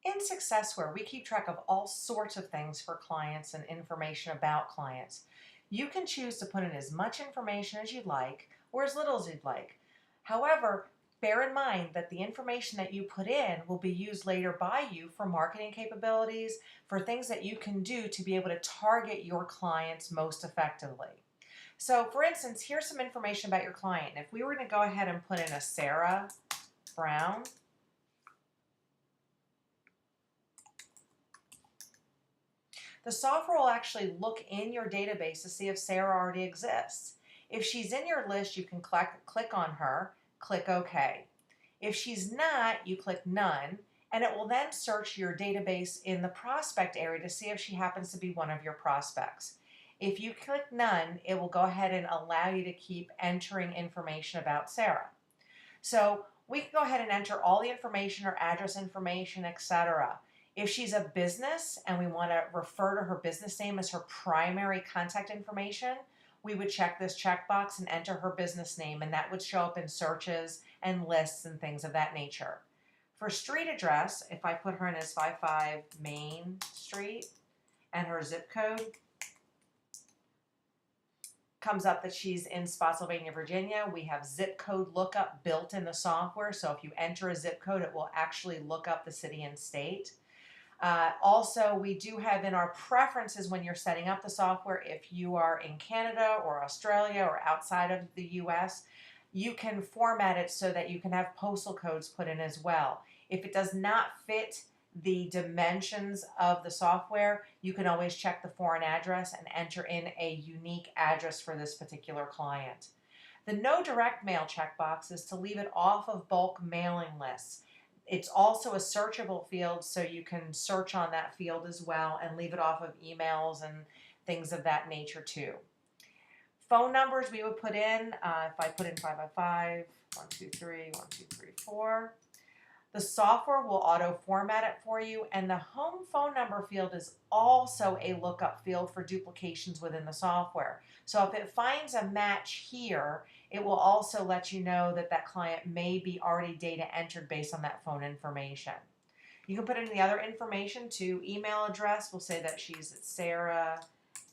In SuccessWare, we keep track of all sorts of things for clients and information about clients. You can choose to put in as much information as you'd like or as little as you'd like. However, bear in mind that the information that you put in will be used later by you for marketing capabilities, for things that you can do to be able to target your clients most effectively. So, for instance, here's some information about your client. If we were to go ahead and put in a Sarah Brown, the software will actually look in your database to see if Sarah already exists. If she's in your list, you can click on her, click OK. If she's not, you click None, and it will then search your database in the prospect area to see if she happens to be one of your prospects. If you click None, it will go ahead and allow you to keep entering information about Sarah. So we can go ahead and enter all the information, her address information, etc. If she's a business and we want to refer to her business name as her primary contact information, we would check this checkbox and enter her business name, and that would show up in searches and lists and things of that nature. For street address, if I put her in as 55 Main Street and her zip code, comes up that she's in Spotsylvania, Virginia. We have zip code lookup built in the software, so if you enter a zip code, it will actually look up the city and state. Also, we do have in our preferences when you're setting up the software, if you are in Canada or Australia or outside of the US, you can format it so that you can have postal codes put in as well. If it does not fit the dimensions of the software, you can always check the foreign address and enter in a unique address for this particular client. The no direct mail checkbox is to leave it off of bulk mailing lists. It's also a searchable field, so you can search on that field as well and leave it off of emails and things of that nature too. Phone numbers we would put in, if I put in 555, 123, 1234. The software will auto format it for you, and the home phone number field is also a lookup field for duplications within the software. So if it finds a match here, it will also let you know that that client may be already data entered based on that phone information. You can put in the other information to email address. We'll say that she's at Sarah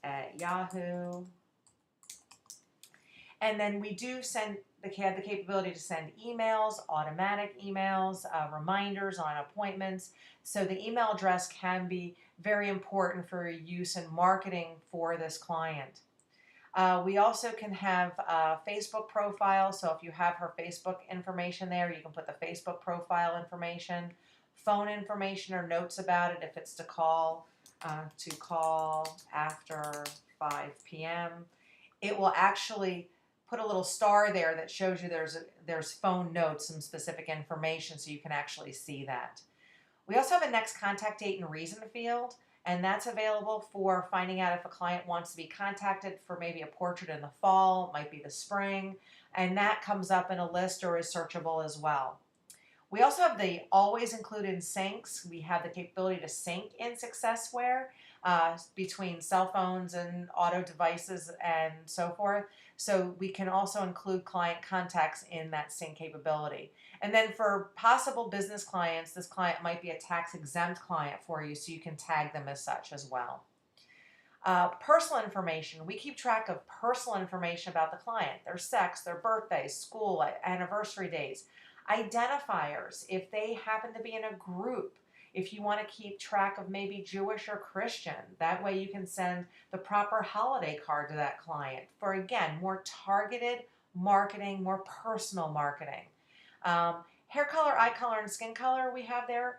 at Yahoo. And then we do have the capability to send emails, automatic emails, reminders on appointments. So the email address can be very important for use in marketing for this client. We also can have a Facebook profile. So if you have her Facebook information there, you can put the Facebook profile information, phone information or notes about it if it's to call after 5 p.m. It will actually put a little star there that shows you there's phone notes, some specific information, so you can actually see that. We also have a next contact date and reason field, and that's available for finding out if a client wants to be contacted for maybe a portrait in the fall, might be the spring, and that comes up in a list or is searchable as well. We also have the always include in syncs. We have the capability to sync in SuccessWare between cell phones and auto devices and so forth. So we can also include client contacts in that sync capability. And then for possible business clients, this client might be a tax exempt client for you, so you can tag them as such as well. Personal information. We keep track of personal information about the client, their sex, their birthday, school, anniversary days. Identifiers, if they happen to be in a group, if you want to keep track of maybe Jewish or Christian, that way you can send the proper holiday card to that client for, again, more targeted marketing, more personal marketing. Hair color, eye color, and skin color we have there.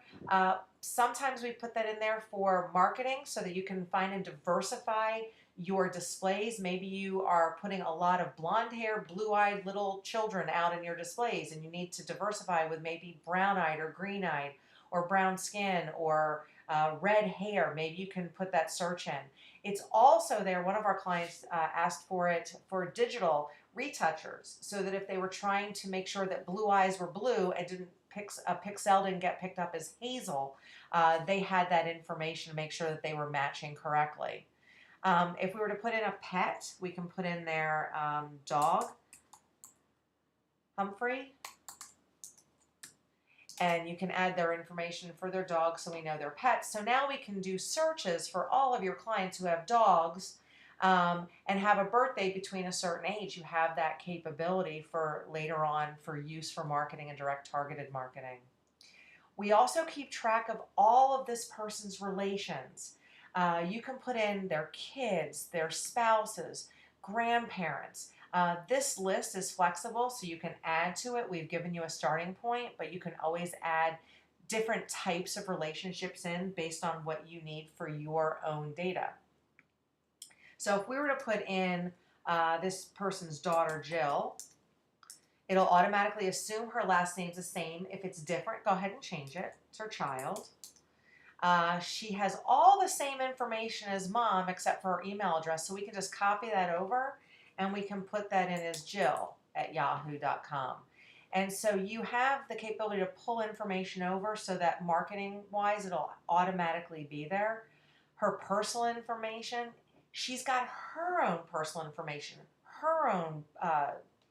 Sometimes we put that in there for marketing so that you can find and diversify your displays. Maybe you are putting a lot of blonde hair, blue-eyed little children out in your displays, and you need to diversify with maybe brown-eyed or green-eyed or brown skin or red hair. Maybe you can put that search in. It's also there, one of our clients asked for it for digital retouchers, so that if they were trying to make sure that blue eyes were blue and a pixel didn't get picked up as hazel, they had that information to make sure that they were matching correctly. If we were to put in a pet, we can put in their dog, Humphrey. And you can add their information for their dogs so we know their pets. So now we can do searches for all of your clients who have dogs and have a birthday between a certain age. You have that capability for later on for use for marketing and direct targeted marketing. We also keep track of all of this person's relations. You can put in their kids, their spouses, grandparents. This list is flexible, so you can add to it. We've given you a starting point, but you can always add different types of relationships in based on what you need for your own data. So if we were to put in this person's daughter, Jill, it'll automatically assume her last name's the same. If it's different, go ahead and change it. It's her child. She has all the same information as mom except for her email address, so we can just copy that over and we can put that in as jill@yahoo.com. And so you have the capability to pull information over so that marketing-wise it'll automatically be there. Her personal information, she's got her own personal information, her own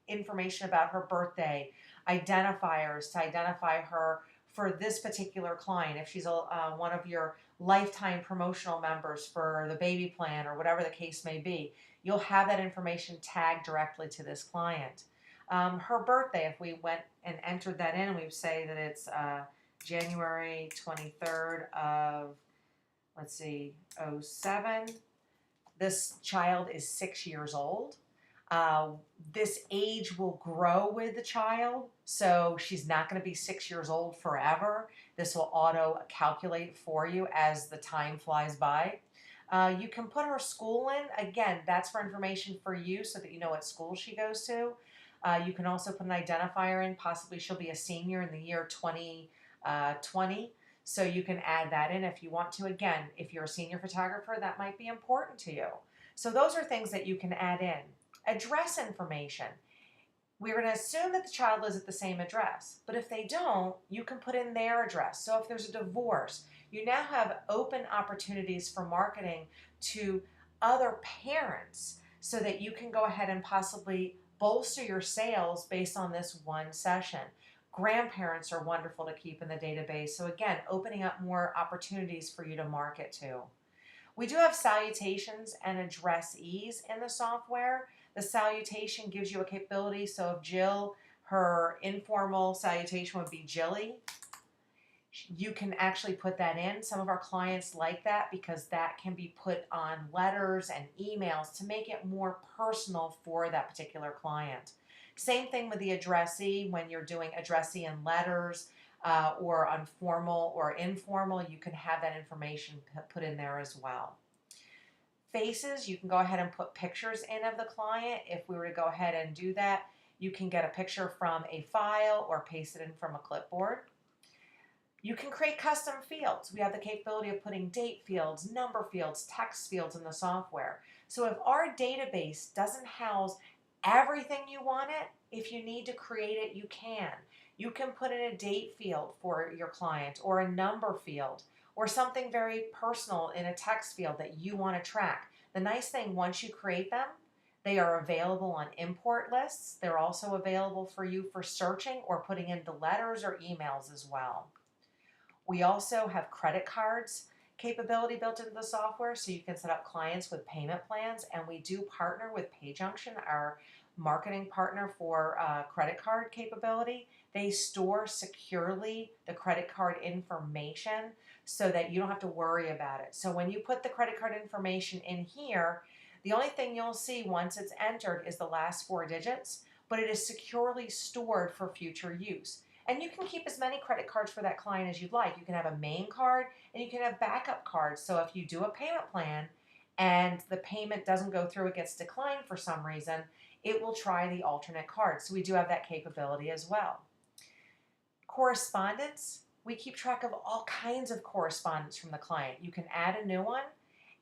information about her birthday, identifiers to identify her for this particular client. If she's one of your lifetime promotional members for the baby plan or whatever the case may be, you'll have that information tagged directly to this client. Her birthday, if we went and entered that in, we would say that it's January 23rd of, let's see, '07. This child is 6 years old. This age will grow with the child, so she's not going to be 6 years old forever. This will auto calculate for you as the time flies by. You can put her school in. Again, that's for information for you so that you know what school she goes to. You can also put an identifier in. Possibly she'll be a senior in the year 2020. So you can add that in if you want to. Again, if you're a senior photographer, that might be important to you. So those are things that you can add in. Address information. We're going to assume that the child lives at the same address, but if they don't, you can put in their address. So if there's a divorce, you now have open opportunities for marketing to other parents so that you can go ahead and possibly bolster your sales based on this one session. Grandparents are wonderful to keep in the database. So again, opening up more opportunities for you to market to. We do have salutations and addressees in the software. The salutation gives you a capability. So if Jill, her informal salutation would be Jilly, you can actually put that in. Some of our clients like that because that can be put on letters and emails to make it more personal for that particular client. Same thing with the addressee. When you're doing addressee in letters or on formal or informal, you can have that information put in there as well. Faces, you can go ahead and put pictures in of the client. If we were to go ahead and do that, you can get a picture from a file or paste it in from a clipboard. You can create custom fields. We have the capability of putting date fields, number fields, text fields in the software. So if our database doesn't house everything you want it, if you need to create it, you can. You can put in a date field for your client or a number field or something very personal in a text field that you want to track. The nice thing, once you create them, they are available on import lists. They're also available for you for searching or putting into letters or emails as well. We also have credit cards capability built into the software, so you can set up clients with payment plans, and we do partner with PayJunction, our marketing partner for credit card capability. They store securely the credit card information so that you don't have to worry about it. So when you put the credit card information in here, the only thing you'll see once it's entered is the last 4 digits, but it is securely stored for future use. And you can keep as many credit cards for that client as you'd like. You can have a main card and you can have backup cards. So if you do a payment plan and the payment doesn't go through, it gets declined for some reason, it will try the alternate card. So we do have that capability as well. Correspondence, we keep track of all kinds of correspondence from the client. You can add a new one,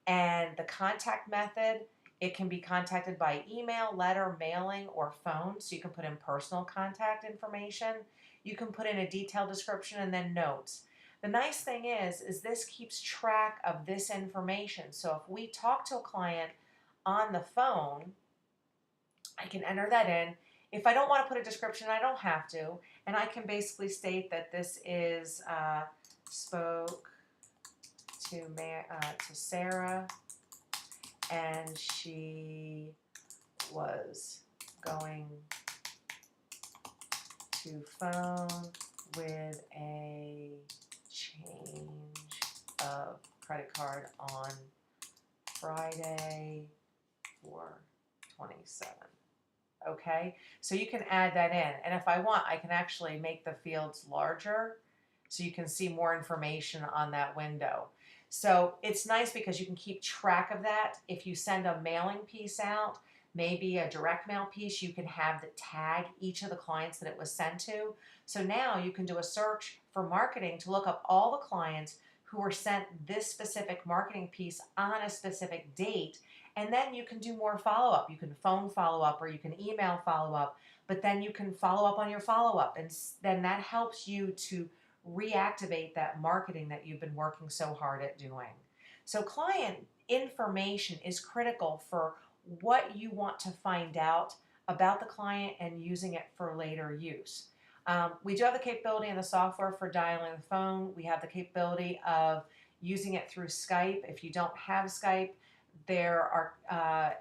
and the contact method, it can be contacted by email, letter, mailing, or phone. So you can put in personal contact information. You can put in a detailed description and then notes. The nice thing is this keeps track of this information. So if we talk to a client on the phone, I can enter that in. If I don't want to put a description, I don't have to. And I can basically state that this is spoke to Sarah, and she was going to phone with a change of credit card on Friday for 27. Okay, so you can add that in, and if I want, I can actually make the fields larger so you can see more information on that window. So it's nice because you can keep track of that. If you send a mailing piece out, maybe a direct mail piece, you can have the tag each of the clients that it was sent to. So now you can do a search for marketing to look up all the clients who were sent this specific marketing piece on a specific date, and then you can do more follow-up. You can phone follow-up or you can email follow-up, but then you can follow up on your follow-up, and then that helps you to reactivate that marketing that you've been working so hard at doing. So client information is critical for what you want to find out about the client and using it for later use. We do have the capability in the software for dialing the phone. We have the capability of using it through Skype. If you don't have Skype, there are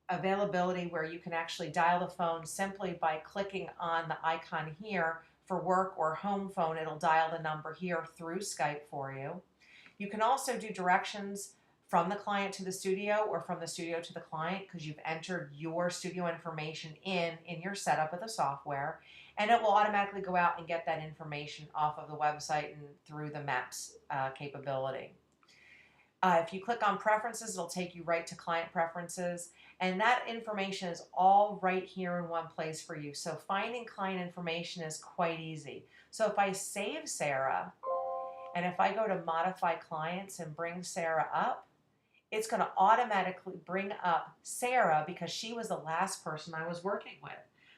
availability where you can actually dial the phone simply by clicking on the icon here for work or home phone. It'll dial the number here through Skype for you. You can also do directions from the client to the studio or from the studio to the client because you've entered your studio information in your setup of the software, and it will automatically go out and get that information off of the website and through the Maps capability. If you click on preferences, it'll take you right to client preferences, and that information is all right here in one place for you. So finding client information is quite easy. So if I save Sarah, and if I go to modify clients and bring Sarah up, it's going to automatically bring up Sarah because she was the last person I was working with.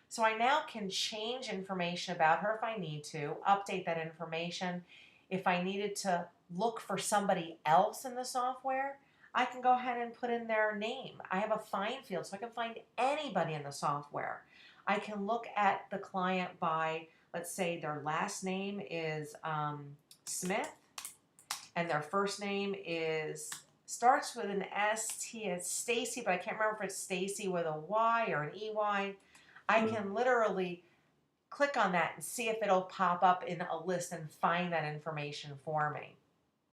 So I now can change information about her if I need to, update that information. If I needed to look for somebody else in the software, I can go ahead and put in their name. I have a find field, so I can find anybody in the software. I can look at the client by, let's say their last name is Smith, and their first name starts with an S-T, it's Stacy, but I can't remember if it's Stacy with a Y or an E-Y. I can literally click on that and see if it'll pop up in a list and find that information for me.